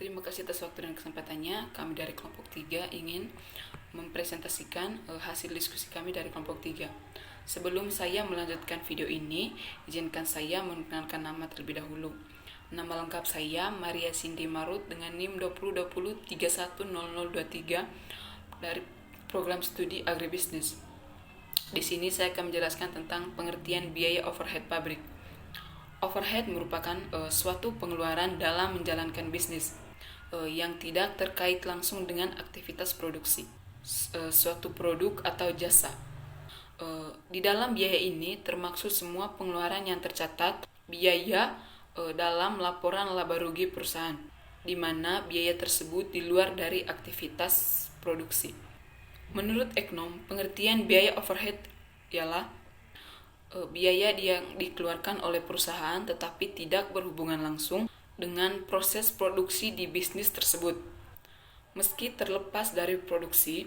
Terima kasih atas waktu dan kesempatannya. Kami dari kelompok 3 ingin mempresentasikan hasil diskusi kami dari kelompok 3. Sebelum saya melanjutkan video ini, izinkan saya mengenalkan nama terlebih dahulu. Nama lengkap saya Maria Cindy Marut dengan NIM 2020310023 dari program studi agribisnis. Di sini saya akan menjelaskan tentang pengertian biaya overhead pabrik. Overhead merupakan suatu pengeluaran dalam menjalankan bisnis yang tidak terkait langsung dengan aktivitas produksi suatu produk atau jasa. Di dalam biaya ini termaksud semua pengeluaran yang tercatat biaya dalam laporan laba rugi perusahaan, di mana biaya tersebut di luar dari aktivitas produksi. Menurut ekonom, pengertian biaya overhead ialah biaya yang dikeluarkan oleh perusahaan tetapi tidak berhubungan langsung dengan proses produksi di bisnis tersebut. Meski terlepas dari produksi,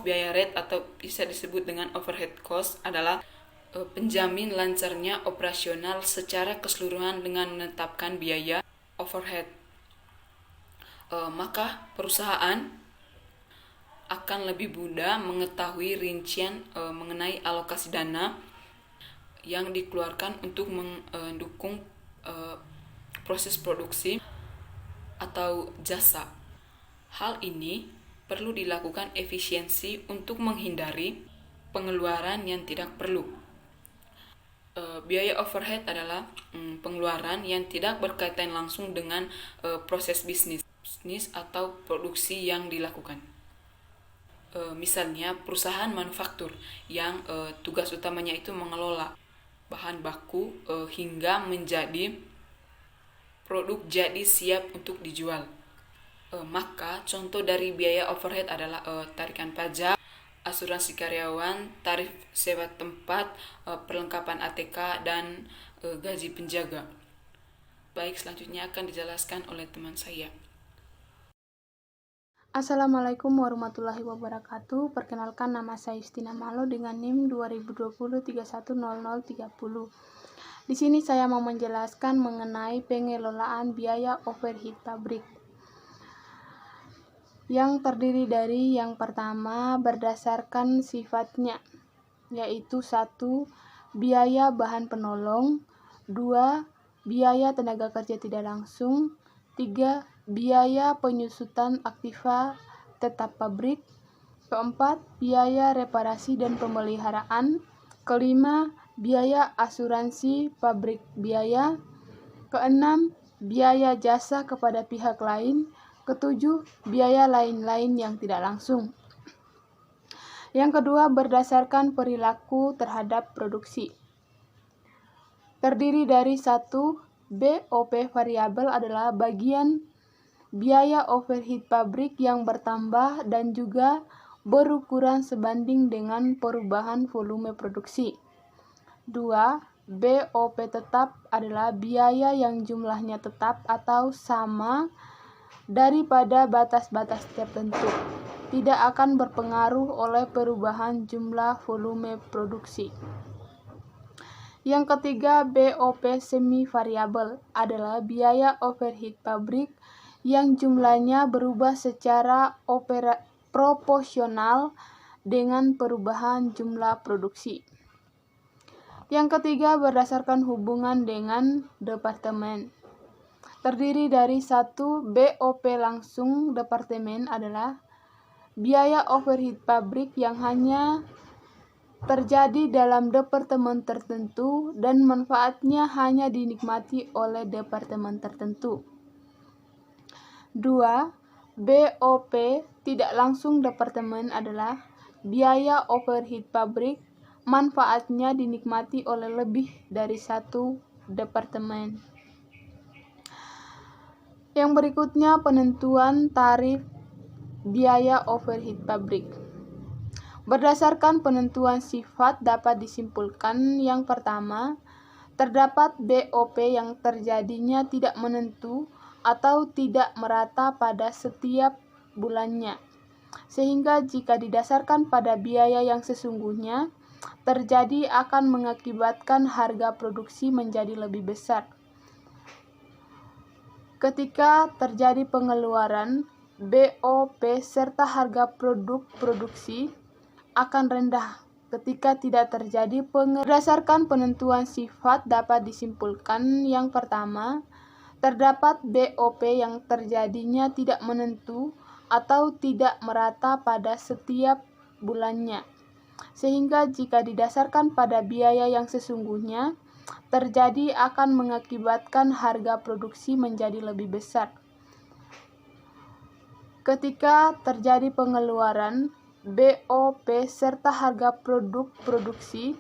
biaya rate atau bisa disebut dengan overhead cost adalah penjamin lancarnya operasional secara keseluruhan dengan menetapkan biaya overhead. Maka perusahaan akan lebih mudah mengetahui rincian mengenai alokasi dana yang dikeluarkan untuk mendukung proses produksi atau jasa. Hal ini perlu dilakukan efisiensi untuk menghindari pengeluaran yang tidak perlu. Biaya overhead adalah pengeluaran yang tidak berkaitan langsung dengan proses bisnis atau produksi yang dilakukan. Misalnya perusahaan manufaktur yang tugas utamanya itu mengelola bahan baku hingga menjadi produk jadi siap untuk dijual. Maka contoh dari biaya overhead adalah tarikan pajak, asuransi karyawan, tarif sewa tempat, perlengkapan ATK, dan gaji penjaga. Baik, selanjutnya akan dijelaskan oleh teman saya. Assalamualaikum warahmatullahi wabarakatuh. Perkenalkan, nama saya Justina Malo dengan NIM 2020310030. Di sini saya mau menjelaskan mengenai pengelolaan biaya overhead pabrik yang terdiri dari yang pertama berdasarkan sifatnya, yaitu 1. Biaya bahan penolong, 2. Biaya tenaga kerja tidak langsung, 3. Biaya penyusutan aktiva tetap pabrik, 4. Biaya reparasi dan pemeliharaan, 5. Biaya asuransi pabrik biaya, 6. Biaya jasa kepada pihak lain, 7. Biaya lain-lain yang tidak langsung. Yang kedua, berdasarkan perilaku terhadap produksi. Terdiri dari 1. BOP variabel adalah bagian biaya overhead pabrik yang bertambah dan juga berukuran sebanding dengan perubahan volume produksi. 2. BOP tetap adalah biaya yang jumlahnya tetap atau sama daripada batas-batas tertentu, tidak akan berpengaruh oleh perubahan jumlah volume produksi. Yang ketiga, BOP semi variabel adalah biaya overhead pabrik yang jumlahnya berubah secara proporsional dengan perubahan jumlah produksi. Yang ketiga, berdasarkan hubungan dengan departemen. Terdiri dari 1. BOP langsung departemen adalah biaya overhead pabrik yang hanya terjadi dalam departemen tertentu dan manfaatnya hanya dinikmati oleh departemen tertentu. 2. BOP tidak langsung departemen adalah biaya overhead pabrik manfaatnya dinikmati oleh lebih dari satu departemen. Yang berikutnya, penentuan tarif biaya overhead pabrik. Berdasarkan penentuan sifat dapat disimpulkan yang pertama, terdapat BOP yang terjadinya tidak menentu atau tidak merata pada setiap bulannya, sehingga jika didasarkan pada biaya yang sesungguhnya terjadi akan mengakibatkan harga produksi menjadi lebih besar. Ketika terjadi pengeluaran, BOP serta harga produk produksi akan rendah. Ketika tidak terjadi berdasarkan penentuan sifat dapat disimpulkan yang pertama, terdapat BOP yang terjadinya tidak menentu atau tidak merata pada setiap bulannya. Sehingga jika didasarkan pada biaya yang sesungguhnya, terjadi akan mengakibatkan harga produksi menjadi lebih besar. Ketika terjadi pengeluaran, BOP serta harga produk produksi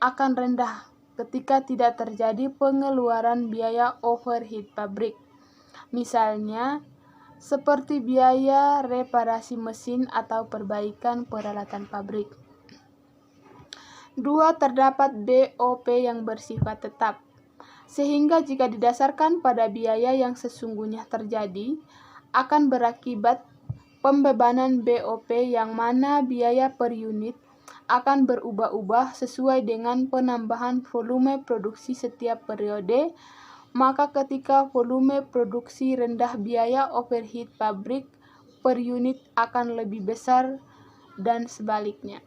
akan rendah ketika tidak terjadi pengeluaran biaya overhead pabrik. Misalnya, seperti biaya reparasi mesin atau perbaikan peralatan pabrik. 2. Terdapat BOP yang bersifat tetap, sehingga jika didasarkan pada biaya yang sesungguhnya terjadi, akan berakibat pembebanan BOP yang mana biaya per unit akan berubah-ubah sesuai dengan penambahan volume produksi setiap periode. Maka ketika volume produksi rendah, biaya overhead pabrik per unit akan lebih besar dan sebaliknya.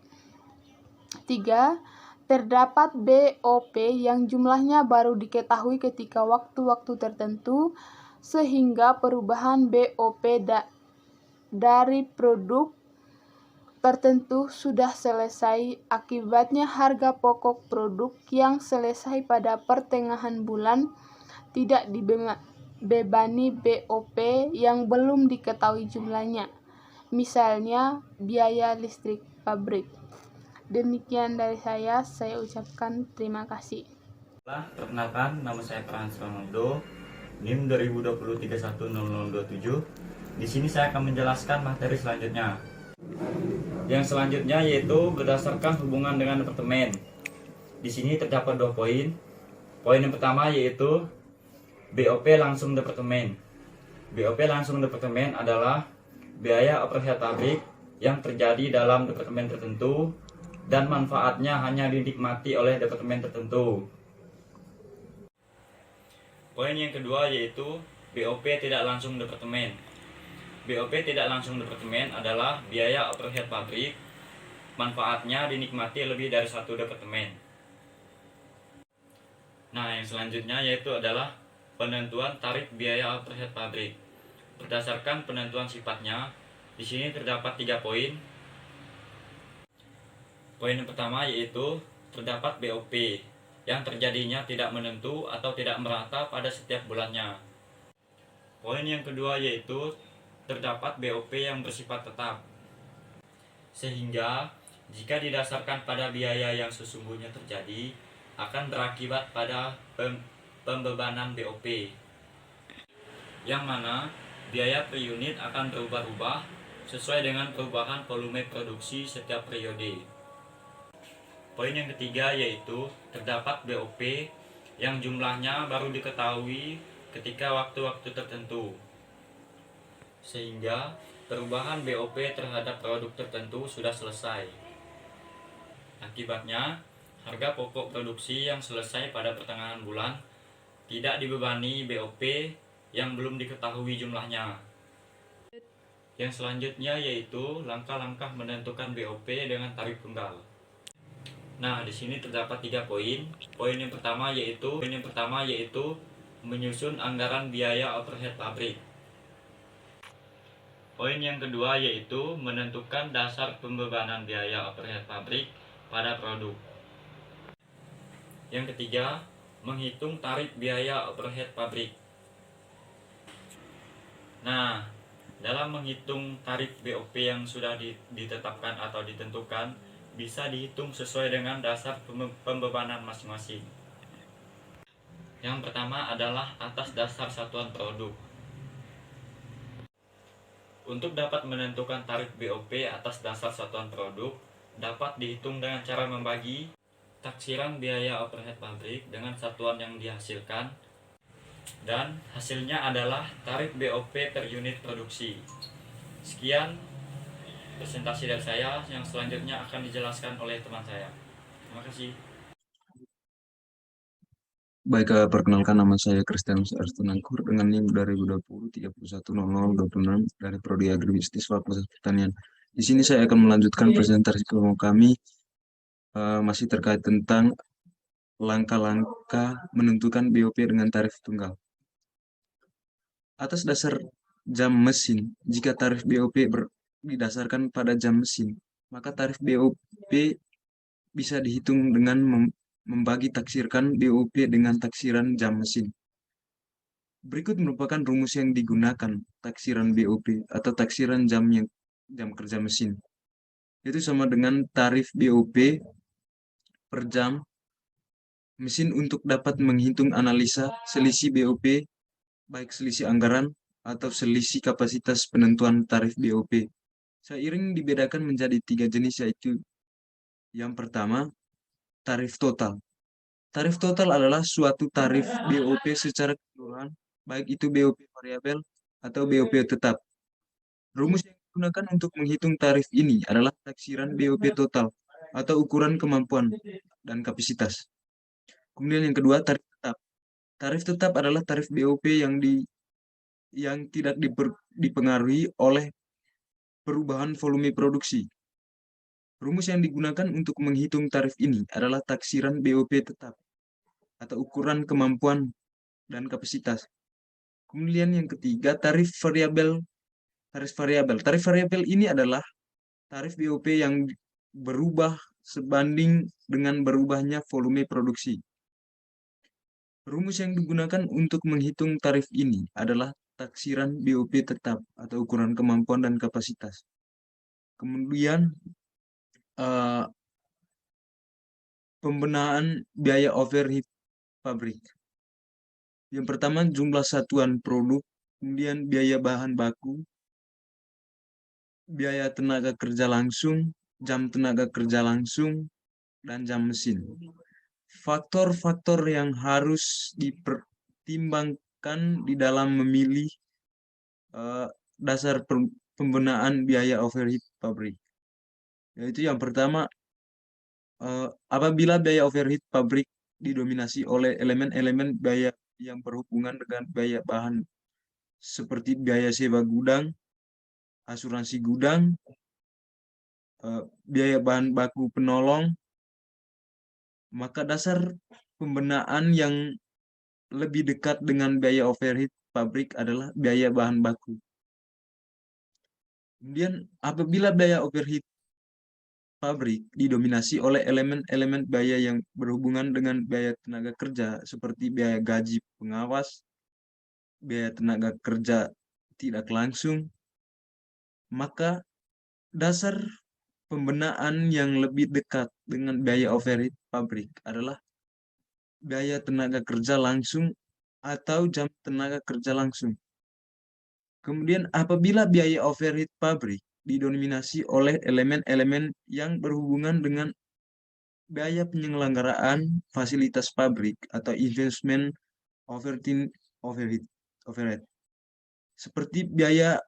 3. Terdapat BOP yang jumlahnya baru diketahui ketika waktu-waktu tertentu, sehingga perubahan BOP dari produk tertentu sudah selesai. Akibatnya harga pokok produk yang selesai pada pertengahan bulan tidak dibebani BOP yang belum diketahui jumlahnya. Misalnya biaya listrik pabrik. Demikian dari saya ucapkan terima kasih. Perkenalkan, nama saya Frans Ronaldo, NIM 2023100027. Di sini saya akan menjelaskan materi selanjutnya. Yang selanjutnya yaitu berdasarkan hubungan dengan departemen. Di sini terdapat 2 poin. Poin yang pertama yaitu BOP langsung departemen. BOP langsung departemen adalah biaya overhead pabrik yang terjadi dalam departemen tertentu dan manfaatnya hanya dinikmati oleh departemen tertentu. Poin yang kedua yaitu BOP tidak langsung departemen. BOP tidak langsung departemen adalah biaya overhead pabrik, manfaatnya dinikmati lebih dari satu departemen. Nah, yang selanjutnya yaitu adalah penentuan tarif biaya overhead pabrik. Berdasarkan penentuan sifatnya, di sini terdapat 3 poin. Poin yang pertama yaitu terdapat BOP yang terjadinya tidak menentu atau tidak merata pada setiap bulannya. Poin yang kedua yaitu terdapat BOP yang bersifat tetap, sehingga jika didasarkan pada biaya yang sesungguhnya terjadi, akan berakibat pada pembebanan BOP, yang mana biaya per unit akan berubah-ubah sesuai dengan perubahan volume produksi setiap periode. Poin yang ketiga yaitu terdapat BOP yang jumlahnya baru diketahui ketika waktu-waktu tertentu, sehingga perubahan BOP terhadap produk tertentu sudah selesai. Akibatnya, harga pokok produksi yang selesai pada pertengahan bulan tidak dibebani BOP yang belum diketahui jumlahnya. Yang selanjutnya yaitu langkah-langkah menentukan BOP dengan tarif tunggal. Nah, di sini terdapat 3 poin. Poin yang pertama yaitu menyusun anggaran biaya overhead pabrik. Poin yang kedua yaitu menentukan dasar pembebanan biaya overhead pabrik pada produk. Yang ketiga, menghitung tarif biaya overhead pabrik. Nah, dalam menghitung tarif BOP yang sudah ditetapkan atau ditentukan, bisa dihitung sesuai dengan dasar pembebanan masing-masing. Yang pertama adalah atas dasar satuan produk. Untuk dapat menentukan tarif BOP atas dasar satuan produk, dapat dihitung dengan cara membagi taksiran biaya overhead pabrik dengan satuan yang dihasilkan, dan hasilnya adalah tarif BOP per unit produksi. Sekian presentasi dari saya, yang selanjutnya akan dijelaskan oleh teman saya. Terima kasih. Baik, perkenalkan nama saya Kristianus Artunangkur dengan NIM 2020 310026 dari Prodi Agribisnis Fakultas Pertanian. Di sini saya akan melanjutkan presentasi kelompok kami masih terkait tentang langkah-langkah menentukan BOP dengan tarif tunggal. Atas dasar jam mesin, jika tarif BOP didasarkan pada jam mesin, maka tarif BOP bisa dihitung dengan membagi taksirkan BOP dengan taksiran jam mesin. Berikut merupakan rumus yang digunakan taksiran BOP atau taksiran jam kerja mesin. Itu sama dengan tarif BOP per jam mesin untuk dapat menghitung analisa selisih BOP, baik selisih anggaran atau selisih kapasitas penentuan tarif BOP. Seiring dibedakan menjadi 3 jenis, yaitu yang pertama, tarif total. Tarif total adalah suatu tarif BOP secara keseluruhan, baik itu BOP variabel atau BOP tetap. Rumus yang digunakan untuk menghitung tarif ini adalah taksiran BOP total atau ukuran kemampuan dan kapasitas. Kemudian yang kedua, tarif tetap. Tarif tetap adalah tarif BOP yang tidak dipengaruhi oleh perubahan volume produksi. Rumus yang digunakan untuk menghitung tarif ini adalah taksiran BOP tetap atau ukuran kemampuan dan kapasitas. Kemudian yang ketiga, tarif variabel. Tarif variabel ini adalah tarif BOP yang berubah sebanding dengan berubahnya volume produksi. Rumus yang digunakan untuk menghitung tarif ini adalah taksiran BOP tetap atau ukuran kemampuan dan kapasitas. Kemudian pembenahan biaya overhead pabrik. Yang pertama, jumlah satuan produk, kemudian biaya bahan baku, biaya tenaga kerja langsung, jam tenaga kerja langsung, dan jam mesin. Faktor-faktor yang harus dipertimbangkan di dalam memilih dasar pembenaan biaya overhead pabrik. Yaitu yang pertama, apabila biaya overhead pabrik didominasi oleh elemen-elemen biaya yang berhubungan dengan biaya bahan seperti biaya sewa gudang, asuransi gudang, biaya bahan baku penolong, maka dasar pembenaan yang lebih dekat dengan biaya overhead pabrik adalah biaya bahan baku. Kemudian apabila biaya overhead pabrik didominasi oleh elemen-elemen biaya yang berhubungan dengan biaya tenaga kerja seperti biaya gaji pengawas, biaya tenaga kerja tidak langsung, maka dasar pembenaan yang lebih dekat dengan biaya overhead pabrik adalah biaya tenaga kerja langsung atau jam tenaga kerja langsung. Kemudian apabila biaya overhead pabrik didominasi oleh elemen-elemen yang berhubungan dengan biaya penyelenggaraan fasilitas pabrik atau investment overhead, seperti biaya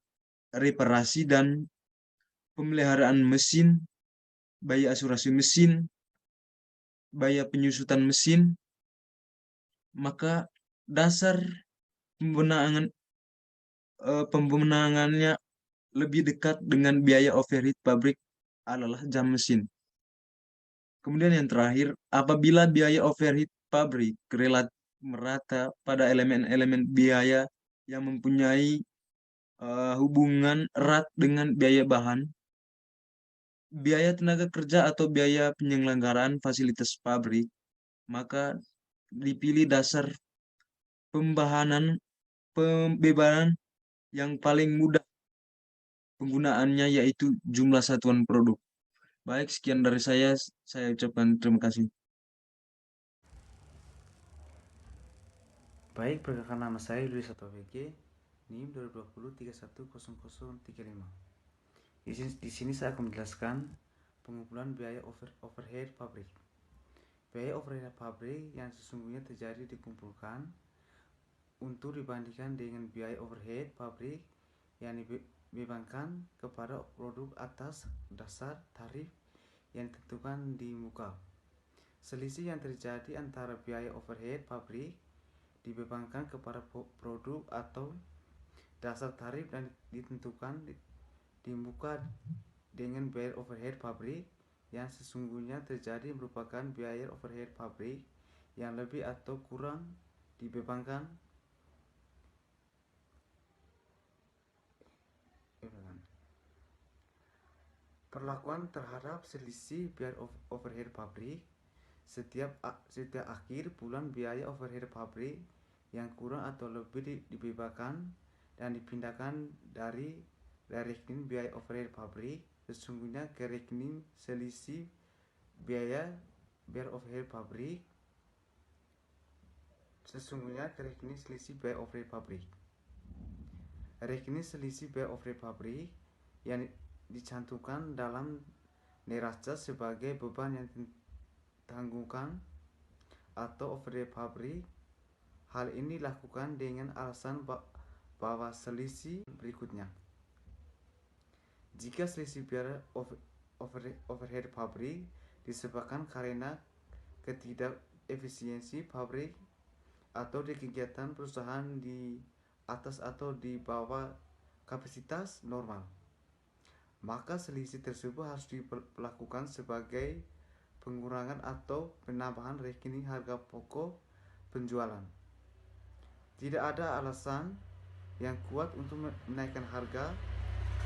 reparasi dan pemeliharaan mesin, biaya asuransi mesin, biaya penyusutan mesin, maka dasar pembenangannya lebih dekat dengan biaya overhead pabrik adalah jam mesin. Kemudian yang terakhir, apabila biaya overhead pabrik relatif merata pada elemen-elemen biaya yang mempunyai hubungan erat dengan biaya bahan, biaya tenaga kerja atau biaya penyelenggaraan fasilitas pabrik, maka dipilih dasar pembebanan yang paling mudah penggunaannya, yaitu jumlah satuan produk. Baik, sekian dari saya ucapkan terima kasih. Baik, perkenalkan nama saya Luis VG, NIM 2020 310035. Di sini saya akan menjelaskan pengumpulan biaya overhead pabrik. Biaya overhead pabrik yang sesungguhnya terjadi dikumpulkan untuk dibandingkan dengan biaya overhead pabrik yang dibebankan kepada produk atas dasar tarif yang ditentukan di muka. Selisih yang terjadi antara biaya overhead pabrik dibebankan kepada produk atau dasar tarif dan ditentukan di muka dengan biaya overhead pabrik yang sesungguhnya terjadi merupakan biaya overhead pabrik yang lebih atau kurang dibebankan perlakuan terhadap selisih biaya overhead pabrik. Setiap akhir bulan biaya overhead pabrik yang kurang atau lebih dibebankan dan dipindahkan dari rekening biaya overhead pabrik sesungguhnya ke rekening selisih biaya overhead pabrik Rekening selisih biaya overhead pabrik yang dicantumkan dalam neraca sebagai beban yang ditanggungan atau overhead pabrik. Hal ini dilakukan dengan alasan bahwa selisih berikutnya. Jika selisih biaya overhead pabrik disebabkan karena ketidakefisiensi pabrik atau di kegiatan perusahaan di atas atau di bawah kapasitas normal, maka selisih tersebut harus diperlakukan sebagai pengurangan atau penambahan rekening harga pokok penjualan. Tidak ada alasan yang kuat untuk menaikkan harga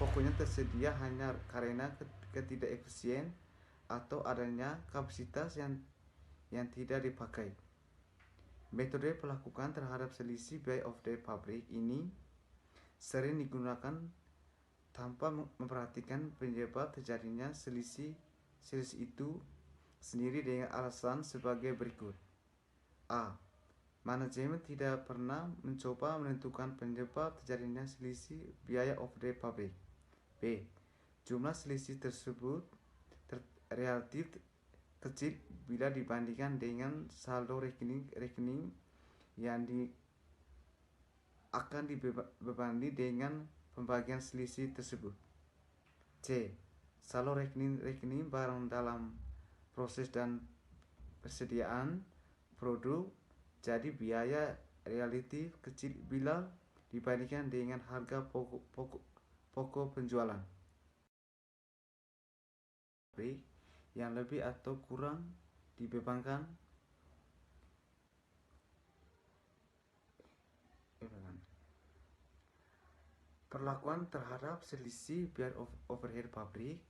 pokoknya tersedia hanya karena ketidakefisien atau adanya kapasitas yang tidak dipakai. Metode pelakukan terhadap selisih biaya overhead pabrik ini sering digunakan tanpa memperhatikan penyebab terjadinya selisih itu sendiri dengan alasan sebagai berikut. A. Manajemen tidak pernah mencoba menentukan penyebab terjadinya selisih biaya overhead pabrik. B. Jumlah selisih tersebut relatif kecil bila dibandingkan dengan saldo rekening yang akan dibebani dengan pembagian selisih tersebut. C. Saldo rekening barang dalam proses dan persediaan produk jadi biaya relatif kecil bila dibandingkan dengan harga pokok penjualan yang lebih atau kurang dibebankan perlakuan terhadap selisih biaya overhead pabrik.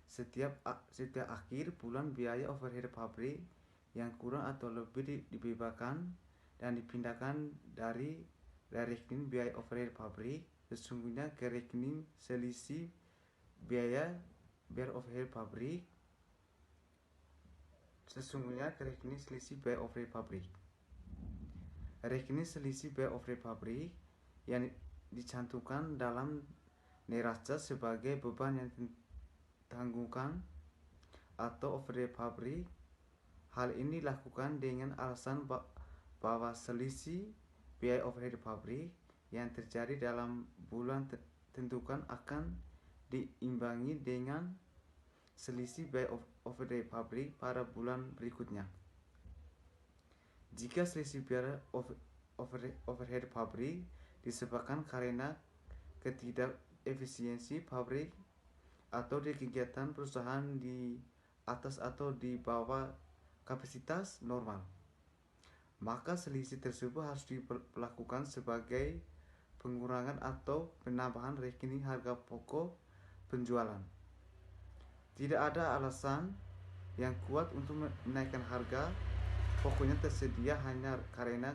Setiap akhir bulan biaya overhead pabrik yang kurang atau lebih dibebankan dan dipindahkan dari rekening biaya overhead pabrik sesungguhnya ke rekening selisih biaya overhead pabrik Rekening selisih biaya overhead pabrik yang dicantumkan dalam neraca sebagai beban yang ditanggungan atau overhead pabrik. Hal ini dilakukan dengan alasan bahwa selisih biaya overhead pabrik yang terjadi dalam bulan tentukan akan diimbangi dengan selisih biaya overhead pabrik pada bulan berikutnya. Jika selisih biaya overhead pabrik disebabkan karena ketidakefisiensi pabrik atau di kegiatan perusahaan di atas atau di bawah kapasitas normal, maka selisih tersebut harus diperlakukan sebagai pengurangan atau penambahan rekening harga pokok penjualan. Tidak ada alasan yang kuat untuk menaikkan harga pokoknya tersedia hanya karena